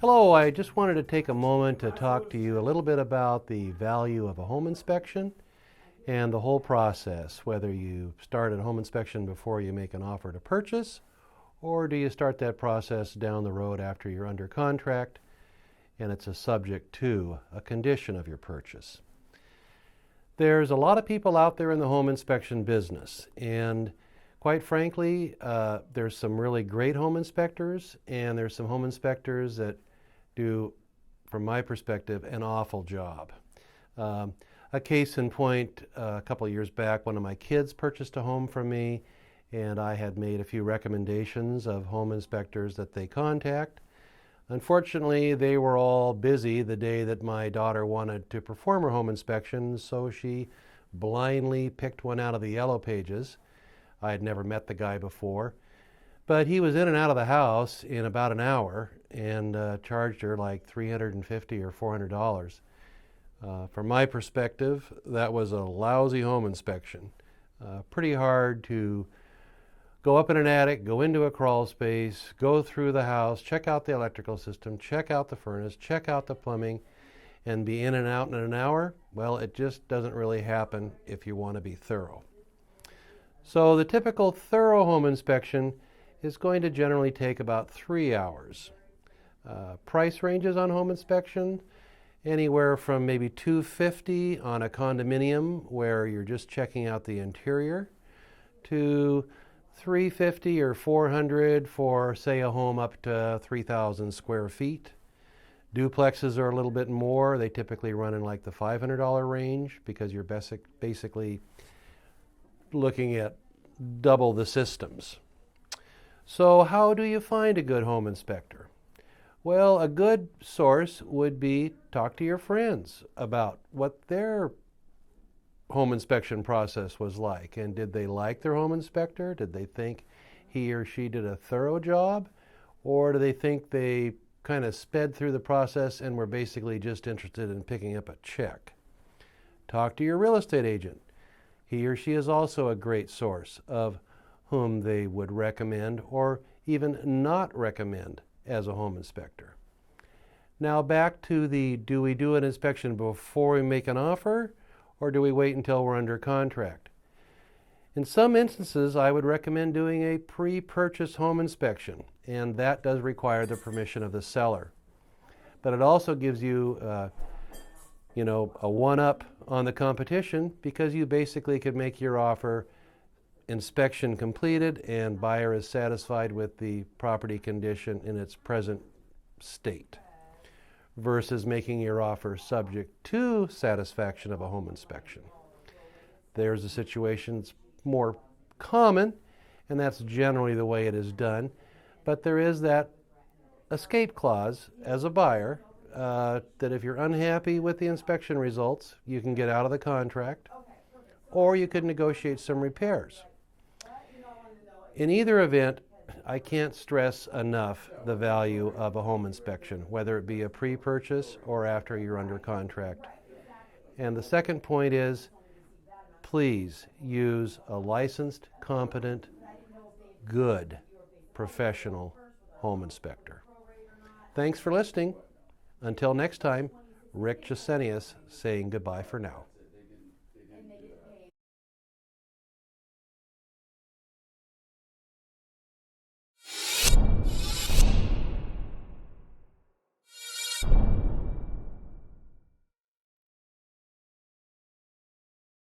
Hello, I just wanted to take a moment to talk to you a little bit about the value of a home inspection and the whole process, whether you start a home inspection before you make an offer to purchase, or do you start that process down the road after you're under contract and it's a subject to a condition of your purchase. There's a lot of people out there in the home inspection business, and quite frankly, there's some really great home inspectors, and there's some home inspectors that do, from my perspective, an awful job. A case in point, a couple of years back, one of my kids purchased a home from me, and I had made a few recommendations of home inspectors that they contact. Unfortunately, they were all busy the day that my daughter wanted to perform her home inspection, so she blindly picked one out of the yellow pages. I had never met the guy before, but he was in and out of the house in about an hour and charged her like $350 or $400. From my perspective, that was a lousy home inspection. Pretty hard to go up in an attic, go into a crawl space, go through the house, check out the electrical system, check out the furnace, check out the plumbing, and be in and out in an hour. Well, it just doesn't really happen if you want to be thorough. So the typical thorough home inspection is going to generally take about 3 hours. Price ranges on home inspection, anywhere from maybe $250 on a condominium where you're just checking out the interior, to $350 or $400 for, say, a home up to 3,000 square feet. Duplexes are a little bit more. They typically run in like the $500 range because you're basically looking at double the systems. So how do you find a good home inspector? Well, a good source would be talk to your friends about what their home inspection process was like, and did they like their home inspector? Did they think he or she did a thorough job, or do they think they kind of sped through the process and were basically just interested in picking up a check? Talk to your real estate agent. He or she is also a great source of whom they would recommend or even not recommend as a home inspector. Now back to the, do we do an inspection before we make an offer, or do we wait until we're under contract? In some instances, I would recommend doing a pre-purchase home inspection, and that does require the permission of the seller. But it also gives you a one-up on the competition, because you basically could make your offer inspection completed and buyer is satisfied with the property condition in its present state, versus making your offer subject to satisfaction of a home inspection. There's a situation that's more common, and that's generally the way it is done, but there is that escape clause as a buyer that if you're unhappy with the inspection results, you can get out of the contract, or you could negotiate some repairs. In either event, I can't stress enough the value of a home inspection, whether it be a pre-purchase or after you're under contract. And the second point is, please use a licensed, competent, good, professional home inspector. Thanks for listening. Until next time, Rick Jasenius saying goodbye for now.